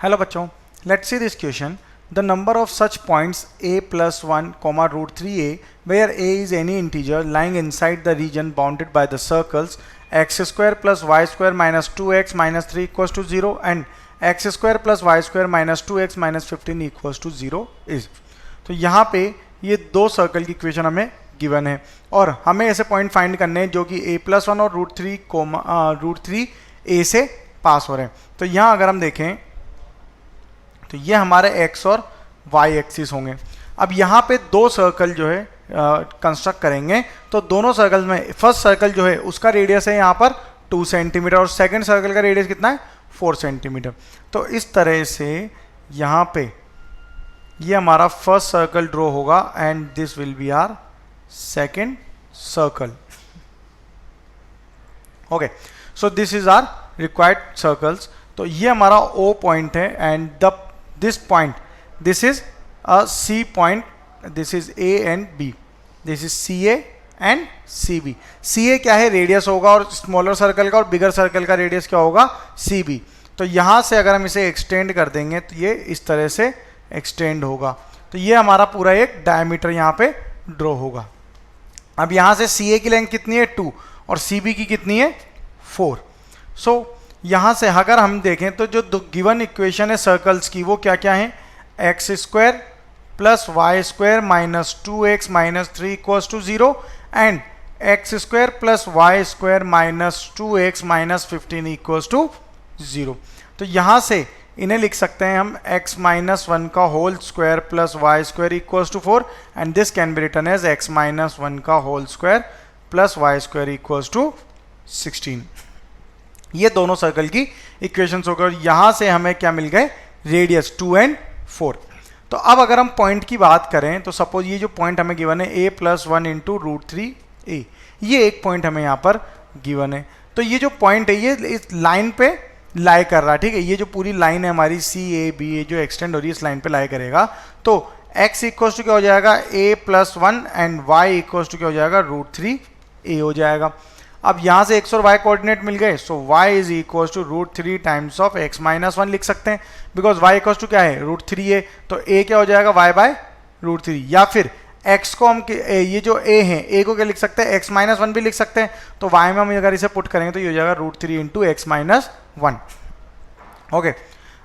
Hello बच्चों, let's see this question. The number of such points a plus 1 comma root 3a where a is any integer lying inside the region bounded by the circles x square plus y square minus 2x minus 3 equals to 0 and x square plus y square minus 2x minus 15 equals to 0 is. तो यहाँ पे ये दो circle की equation हमें given है और हमें ऐसे पॉइंट फाइंड करने हैं जो कि a प्लस 1 और रूट थ्री a से पास हो रहे हैं. तो यहाँ अगर हम देखें तो ये हमारे x और y एक्सिस होंगे. अब यहाँ पे दो सर्कल जो है कंस्ट्रक्ट करेंगे. तो दोनों सर्कल में फर्स्ट सर्कल जो है उसका रेडियस है यहाँ पर 2 सेंटीमीटर और सेकंड सर्कल का रेडियस कितना है 4 सेंटीमीटर. तो इस तरह से यहाँ पे ये हमारा फर्स्ट सर्कल ड्रॉ होगा and this will be our second circle. Okay, so this is our required circles. तो ये हमारा O पॉइंट है and this point, this is a C point, this is A and B, this is CA and CB. CA क्या है, radius होगा और smaller circle का, और बिगर सर्कल का रेडियस क्या होगा CB. तो यहाँ से अगर हम इसे एक्सटेंड कर देंगे तो ये इस तरह से एक्सटेंड होगा. तो ये हमारा पूरा एक डायमीटर यहाँ पे ड्रॉ होगा. अब यहाँ से CA की लेंथ कितनी है 2 और CB की कितनी है 4. सो यहाँ से अगर हम देखें तो जो गिवन इक्वेशन है सर्कल्स की वो क्या क्या है, x square plus y square minus 2x minus 3 equals to 0 and x square plus y square minus 2x minus 15 equals to 0. तो यहाँ से इन्हें लिख सकते हैं हम x माइनस 1 का whole square plus y square equals to 4 and this can be written as x minus 1 का whole square plus y square equals to 16. ये दोनों सर्कल की इक्वेशंस होकर यहाँ से हमें क्या मिल गए, रेडियस 2 एंड 4. तो अब अगर हम पॉइंट की बात करें तो सपोज ये जो पॉइंट हमें गिवन है a plus 1 into root 3a, ये एक पॉइंट हमें यहाँ पर गिवन है. तो ये जो पॉइंट है ये इस लाइन पे लाई कर रहा है. ठीक है, ये जो पूरी लाइन है हमारी CAB जो एक्सटेंड हो रही है इस लाइन पे लाई करेगा. तो x इक्वल्स टू क्या हो जाएगा a plus 1 and y equals to क्या हो जाएगा रूट 3a हो जाएगा. अब यहाँ से x और y कोऑर्डिनेट मिल गए. So y is equal to root 3 times of x minus 1 लिख सकते हैं बिकॉज y इक्वल टू क्या है रूट 3a. तो a क्या हो जाएगा y बाय रूट 3, या फिर x को हम ये जो a है a को क्या लिख सकते हैं x माइनस 1 भी लिख सकते हैं. तो y में हम अगर इसे पुट करेंगे तो ये हो जाएगा root 3 into x minus 1. Okay,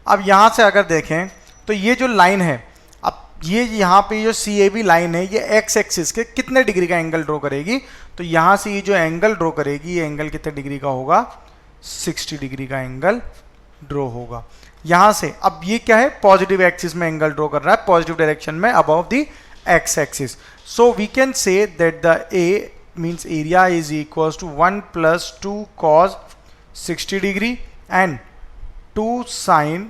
अब यहाँ से अगर देखें तो ये जो लाइन है, अब ये यहाँ पे जो CAB लाइन है ये x एक्सिस के कितने डिग्री का एंगल ड्रॉ करेगी. तो यहाँ से ये जो एंगल ड्रॉ करेगी ये एंगल कितने डिग्री का होगा, 60 डिग्री का एंगल ड्रॉ होगा. यहाँ से अब ये क्या है, पॉजिटिव एक्सिस में एंगल ड्रॉ कर रहा है, पॉजिटिव डायरेक्शन में above the x axis. So we can say that the A means area is equal to 1 plus 2 cos 60 degree and 2 sin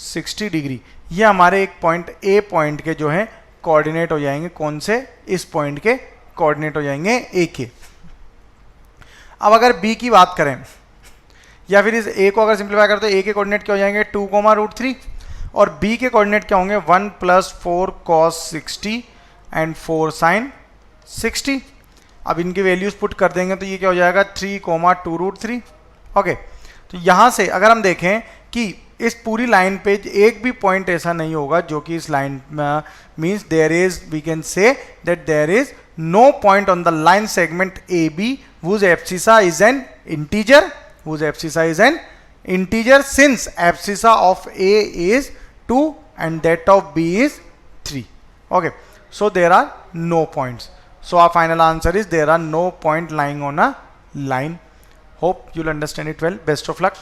60 degree. ये हमारे एक पॉइंट A पॉइंट के जो है कोऑर्डिनेट हो जाएंगे. कौन से, इस पॉइंट के कोऑर्डिनेट हो जाएंगे A के. अब अगर B की बात करें या फिर इस A को अगर सिंप्लीफाई करें तो A के कोऑर्डिनेट क्या हो जाएंगे 2 कोमा रूट 3 और B के कोऑर्डिनेट क्या होंगे 1 प्लस 4 cos 60 एंड 4 sin 60. अब इनकी वैल्यूज पुट कर देंगे तो ये क्या हो जाएगा 3 कोमा 2 रूट 3. ओके, तो यहाँ से अगर हम देखें कि इस पूरी लाइन पे एक भी पॉइंट ऐसा नहीं होगा जो कि इस लाइन में means there is, we can say that there is no point on the line segment AB whose abscissa is an integer, since abscissa of A is 2 and that of B is 3. Okay, so there are no points. So our final answer is there are no point lying on a line. Hope you'll understand it well. Best of luck.